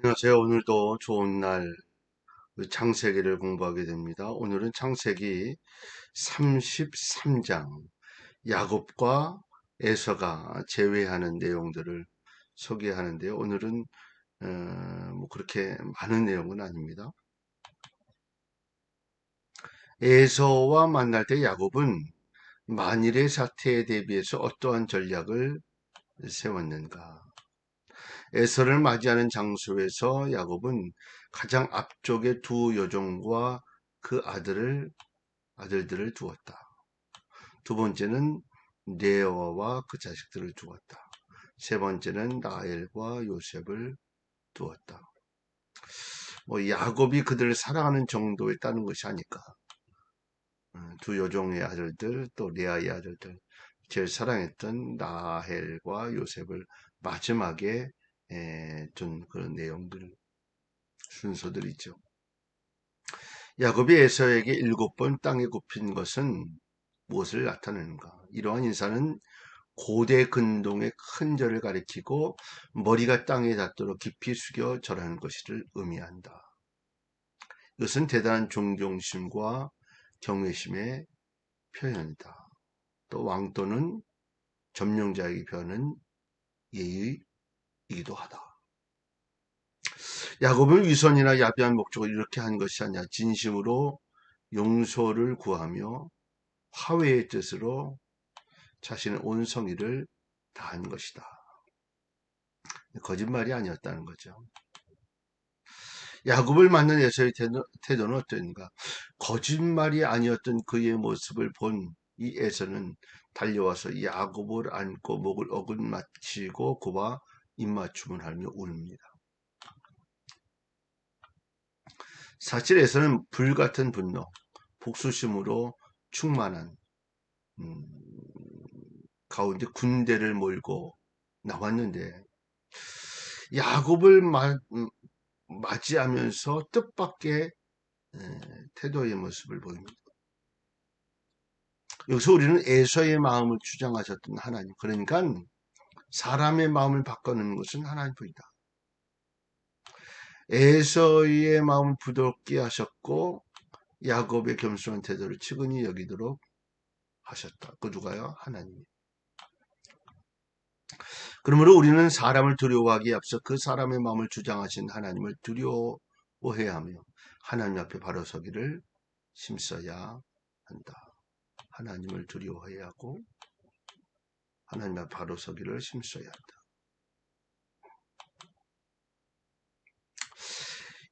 안녕하세요. 오늘도 좋은 날 창세기를 공부하게 됩니다. 오늘은 창세기 33장 야곱과 에서가 제외하는 내용들을 소개하는데요. 오늘은 뭐 그렇게 많은 내용은 아닙니다. 에서와 만날 때 야곱은 만일의 사태에 대비해서 어떠한 전략을 세웠는가? 에서를 맞이하는 장소에서 야곱은 가장 앞쪽에 두 여종과 그 아들들을 두었다. 두 번째는 레아와 그 자식들을 두었다. 세 번째는 라헬과 요셉을 두었다. 야곱이 그들을 사랑하는 정도에 따른 것이 아닐까. 두 여종의 아들들, 또 레아의 아들들, 제일 사랑했던 라헬과 요셉을 마지막에 둔 그런 내용들, 순서들이죠. 야곱이 에서에게 7번 땅에 굽힌 것은 무엇을 나타내는가? 이러한 인사는 고대 근동의 큰 절을 가리키고 머리가 땅에 닿도록 깊이 숙여 절하는 것을 의미한다. 이것은 대단한 존경심과 경외심의 표현이다. 또 왕도는 점령자에게 표하는 예의이기도 하다. 야곱은 위선이나 야비한 목적으로 이렇게 한 것이 아니라 진심으로 용서를 구하며 화해의 뜻으로 자신의 온 성의를 다한 것이다. 거짓말이 아니었다는 거죠. 야곱을 만난 에서의 태도는 어땠는가? 거짓말이 아니었던 그의 모습을 본 이 에서는 달려와서 야곱을 안고 목을 어긋맞히고 그와 입맞춤을 하며 울입니다. 사실 에서는 불같은 분노, 복수심으로 충만한 가운데 군대를 몰고 나왔는데 야곱을 맞이하면서 뜻밖의 태도의 모습을 보입니다. 여기서 우리는 에서의 마음을 주장하셨던 하나님, 그러니까 사람의 마음을 바꾸는 것은 하나님뿐이다. 에서의 마음을 부드럽게 하셨고 야곱의 겸손한 태도를 측은히 여기도록 하셨다. 그 누가요? 하나님. 그러므로 우리는 사람을 두려워하기에 앞서 그 사람의 마음을 주장하신 하나님을 두려워해야 하며 하나님 앞에 바로 서기를 힘써야 한다. 하나님을 두려워해야 하고 하나님 앞에 바로 서기를 힘써야 한다.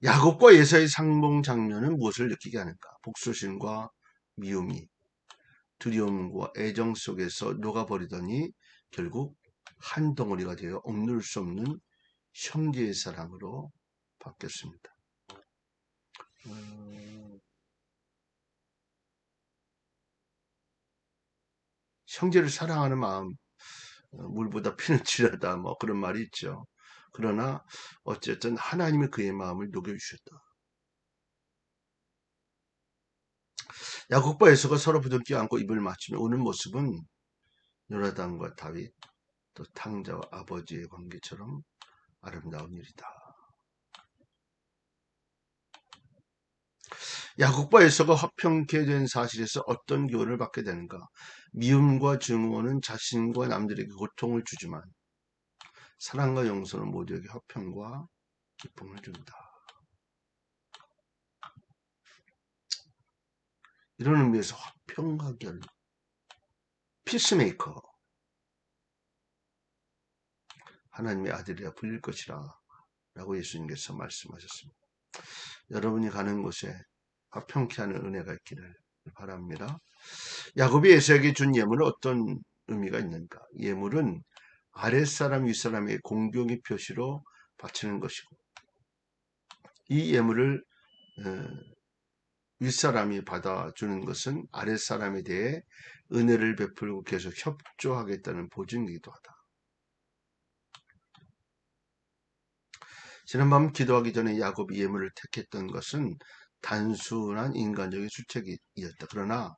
야곱과 에서의 상봉 장면은 무엇을 느끼게 하는가? 복수심과 미움이 두려움과 애정 속에서 녹아버리더니 결국 한 덩어리가 되어 억누를 수 없는 형제의 사랑으로 바뀌었습니다. 형제를 사랑하는 마음, 물보다 피는 진하다, 뭐 그런 말이 있죠. 그러나 어쨌든 하나님이 그의 마음을 녹여주셨다. 야곱과 에서가 서로 부둥켜 안고 입을 맞추며 우는 모습은 요나단과 다윗, 또 탕자와 아버지의 관계처럼 아름다운 일이다. 야곱과 에서가 화평케 된 사실에서 어떤 교훈을 받게 되는가? 미움과 증오는 자신과 남들에게 고통을 주지만 사랑과 용서는 모두에게 화평과 기쁨을 준다. 이런 의미에서 화평과 결, 피스메이커, 하나님의 아들이라 불릴 것이라 라고 예수님께서 말씀하셨습니다. 여러분이 가는 곳에 화평케 하는 은혜가 있기를 바랍니다. 야곱이 에서에게 준 예물은 어떤 의미가 있는가? 예물은 아랫사람 윗사람의 공경의 표시로 바치는 것이고 이 예물을 윗사람이 받아주는 것은 아랫사람에 대해 은혜를 베풀고 계속 협조하겠다는 보증이기도 하다. 지난밤 기도하기 전에 야곱이 예물을 택했던 것은 단순한 인간적인 수책이었다. 그러나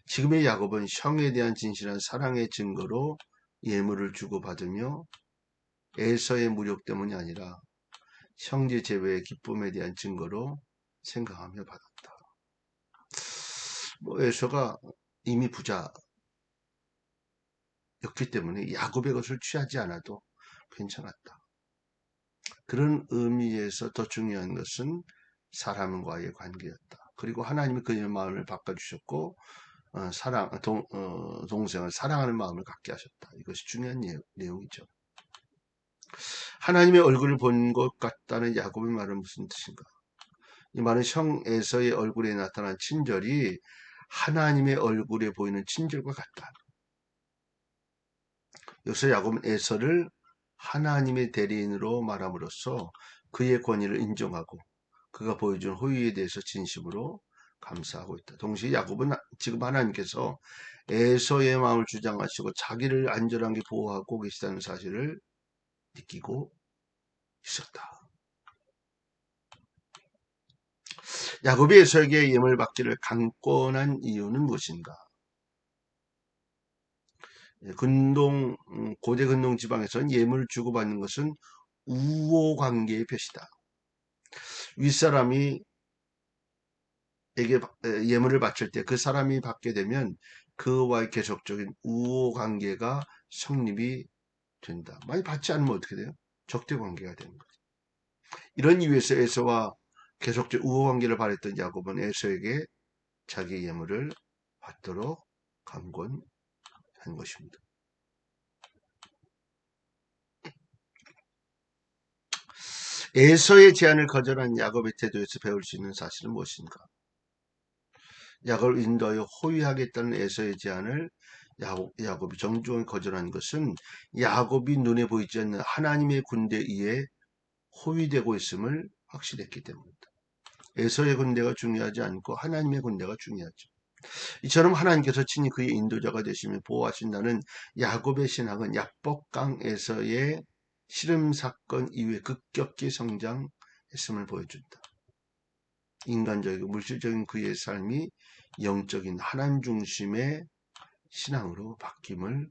지금의 야곱은 형에 대한 진실한 사랑의 증거로 예물을 주고받으며 에서의 무력 때문이 아니라 형제 제외의 기쁨에 대한 증거로 생각하며 받았다. 뭐 에서가 이미 부자였기 때문에 야곱의 것을 취하지 않아도 괜찮았다. 그런 의미에서 더 중요한 것은 사람과의 관계였다. 그리고 하나님이 그의 마음을 바꿔주셨고 동생을 사랑하는 마음을 갖게 하셨다. 이것이 중요한 내용이죠. 하나님의 얼굴을 본 것 같다는 야곱의 말은 무슨 뜻인가? 이 말은 형 에서의 얼굴에 나타난 친절이 하나님의 얼굴에 보이는 친절과 같다. 여기서 야곱은 에서를 하나님의 대리인으로 말함으로써 그의 권위를 인정하고 그가 보여준 호의에 대해서 진심으로 감사하고 있다. 동시에 야곱은 지금 하나님께서 에서의 마음을 주장하시고 자기를 안전하게 보호하고 계시다는 사실을 느끼고 있었다. 야곱이 에서에게 예물 받기를 강권한 이유는 무엇인가? 고대 근동 지방에서는 예물을 주고받는 것은 우호 관계의 표시다. 윗사람이 에게 예물을 바칠 때 그 사람이 받게 되면 그와의 계속적인 우호 관계가 성립이 된다. 많이 받지 않으면 어떻게 돼요? 적대 관계가 되는 거죠. 이런 이유에서 에서와 계속적 우호 관계를 바랬던 야곱은 에서에게 자기 예물을 받도록 강권한 것입니다. 에서의 제안을 거절한 야곱의 태도에서 배울 수 있는 사실은 무엇인가? 야곱을 인도하여 호위하겠다는 에서의 제안을 야곱이 정중하게 거절한 것은 야곱이 눈에 보이지 않는 하나님의 군대에 의해 호위되고 있음을 확실했기 때문입니다. 에서의 군대가 중요하지 않고 하나님의 군대가 중요하죠. 이처럼 하나님께서 친히 그의 인도자가 되시며 보호하신다는 야곱의 신학은 야복강에서의 실험 사건 이후에 급격히 성장했음을 보여준다. 인간적이고 물질적인 그의 삶이 영적인 하나님 중심의 신앙으로 바뀜을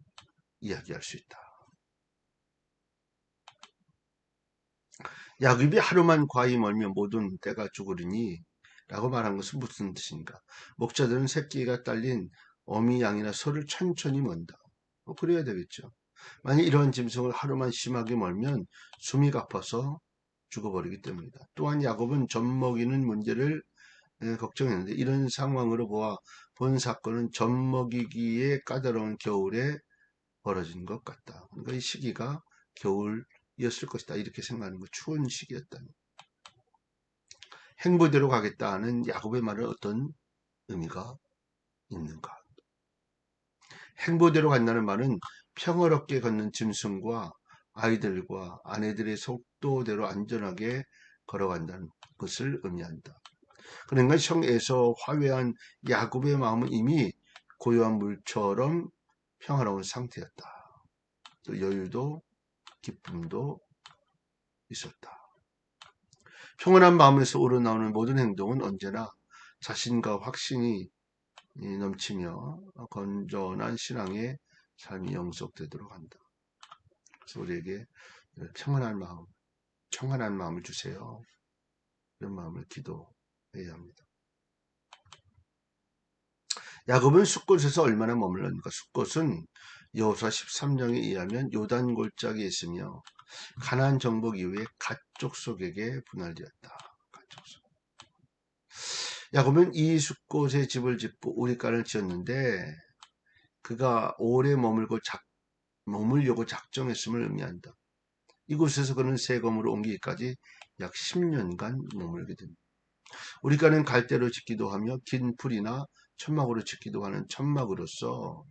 이야기할 수 있다. 야곱이 하루만 과히 멀면 모든 때가 죽으리니 라고 말한 것은 무슨 뜻인가? 목자들은 새끼가 딸린 어미 양이나 소를 천천히 먼다. 그래야 되겠죠. 만약 이런 짐승을 하루만 심하게 멀면 숨이 가빠서 죽어버리기 때문이다. 또한 야곱은 젖 먹이는 문제를 걱정했는데 이런 상황으로 보아 본 사건은 젖 먹이기에 까다로운 겨울에 벌어진 것 같다. 그러니까 이 시기가 겨울이었을 것이다. 이렇게 생각하는 거 추운 시기였다. 행보대로 가겠다 하는 야곱의 말은 어떤 의미가 있는가? 행보대로 간다는 말은 평화롭게 걷는 짐승과 아이들과 아내들의 속도대로 안전하게 걸어간다는 것을 의미한다. 그러니까 형에서 화해한 야곱의 마음은 이미 고요한 물처럼 평화로운 상태였다. 또 여유도 기쁨도 있었다. 평온한 마음에서 우러나오는 모든 행동은 언제나 자신과 확신이 넘치며 건전한 신앙의 삶이 영속되도록 한다. 그래서 우리에게 평안한 마음, 청안한 마음을 주세요. 이런 마음을 기도해야 합니다. 야곱은 숫곳에서 얼마나 머물렀는가? 숫곳은 여호수아 13장에 의하면 요단 골짜기에 있으며 가나안 정복 이후에 갓 족속에게 분할되었다. 야곱은 이 숫곳에 집을 짓고 우리간을 지었는데 그가 오래 머물려고 작정했음을 의미한다. 이곳에서 그는 세검으로 옮기기까지 약 10년간 머물게 됩니다. 우리간은 갈대로 짓기도 하며 긴 풀이나 천막으로 짓기도 하는 천막으로서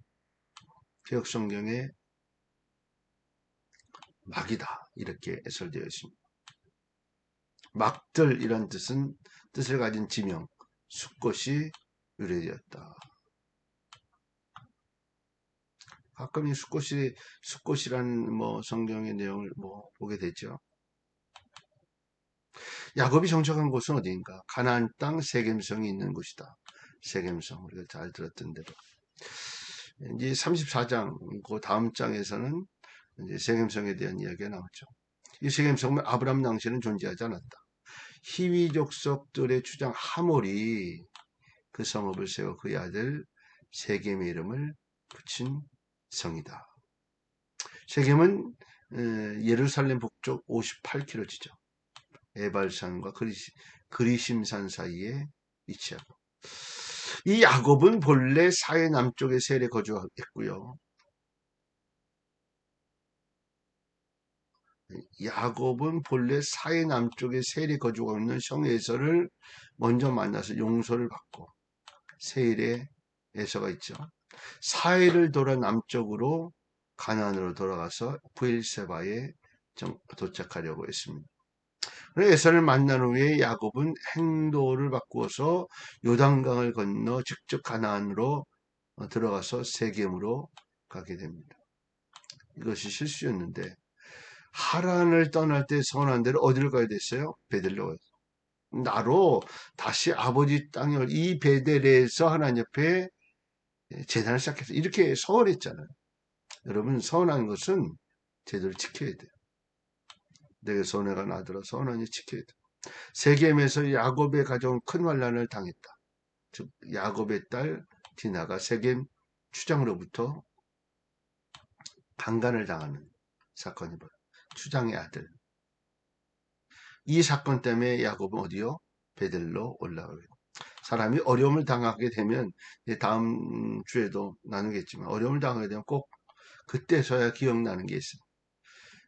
개혁성경에 막이다 이렇게 해설되어 있습니다. 막들이란 뜻을 가진 지명, 숫곳이 유래되었다. 가끔 이 숫곳이란 성경의 내용을 보게 되죠. 야곱이 정착한 곳은 어디인가? 가나안 땅 세겜성이 있는 곳이다. 세겜성 우리가 잘 들었던 대로. 이제 34장 그 다음 장에서는 이제 세겜성에 대한 이야기가 나오죠. 이 세겜 성은 아브라함 당시에는 존재하지 않았다. 히위 족속들의 주장 하몰이 그 성읍을 세워 그의 아들 세겜의 이름을 붙인 성이다. 세겜은 예루살렘 북쪽 58km지죠. 에발산과 그리심산 사이에 위치하고, 이 야곱은 본래 사해 남쪽의 셀에 거주했고요. 야곱은 본래 사해 남쪽의 셀에 거주하고 있는 성에서를 먼저 만나서 용서를 받고, 세일에 에서가 있죠. 사해를 돌아 남쪽으로 가나안으로 돌아가서 브엘세바에 도착하려고 했습니다. 에서를 만난 후에 야곱은 행도를 바꾸어서 요단강을 건너 직접 가나안으로 들어가서 세겜으로 가게 됩니다. 이것이 실수였는데, 하란을 떠날 때 선언한 대로 어디를 가야 됐어요? 베델로 가야 됐어요. 나로 다시 아버지 땅을 이 베델에서 하나님 옆에 제단을 시작했어요. 이렇게 서원했잖아요. 여러분, 서원한 것은 제대로 지켜야 돼요. 내게 손해가 나더라 서원하니 지켜야 돼요. 세겜에서 야곱의 가정은 큰 환난을 당했다. 즉 야곱의 딸 디나가 세겜 추장으로부터 강간을 당하는 사건이 벌어졌어요. 추장의 아들. 이 사건 때문에 야곱은 어디요? 베델로 올라가게 됩니다. 사람이 어려움을 당하게 되면, 다음 주에도 나누겠지만, 어려움을 당하게 되면 꼭 그때서야 기억나는 게 있어요.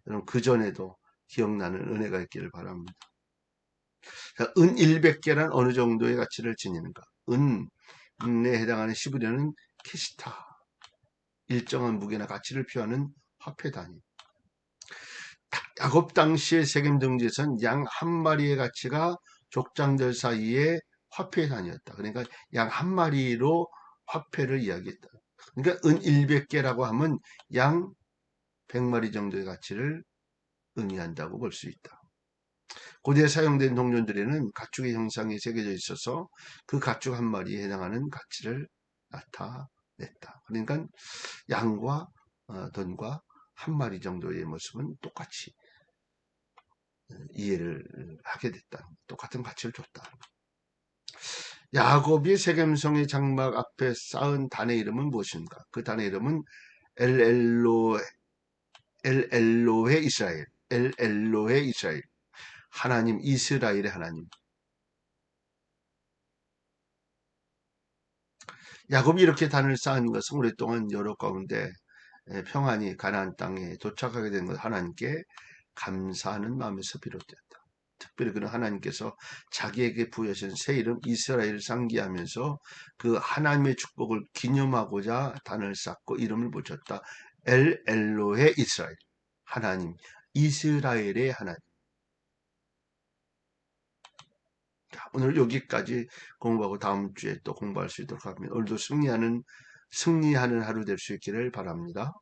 여러분, 그전에도 기억나는 은혜가 있기를 바랍니다. 은 100개란 어느 정도의 가치를 지니는가? 은에 해당하는 시브리는 키스타, 일정한 무게나 가치를 표하는 화폐 단위. 야곱 당시의 세겜 등지에서는 양 한 마리의 가치가 족장들 사이에 화폐 단위였다. 그러니까 양 한 마리로 화폐를 이야기했다. 그러니까 은 100개라고 하면 양 100마리 정도의 가치를 의미한다고 볼 수 있다. 고대에 사용된 동전들에는 가축의 형상이 새겨져 있어서 그 가축 한 마리에 해당하는 가치를 나타냈다. 그러니까 양과 돈과 한 마리 정도의 모습은 똑같이 이해를 하게 됐다. 똑같은 가치를 줬다. 야곱이 세겜성의 장막 앞에 쌓은 단의 이름은 무엇인가? 그 단의 이름은 엘엘로헤 이스라엘. 엘엘로헤 이스라엘. 하나님, 이스라엘의 하나님. 야곱이 이렇게 단을 쌓은 것은 오랫동안 여러 가운데 평안히 가나안 땅에 도착하게 된 것, 하나님께 감사하는 마음에서 비롯됐다. 특별히 그는 하나님께서 자기에게 부여하신 새 이름 이스라엘을 상기하면서 그 하나님의 축복을 기념하고자 단을 쌓고 이름을 붙였다. 엘엘로헤 이스라엘. 하나님, 이스라엘의 하나님. 오늘 여기까지 공부하고 다음 주에 또 공부할 수 있도록 합니다. 오늘도 승리하는 하루 될 수 있기를 바랍니다.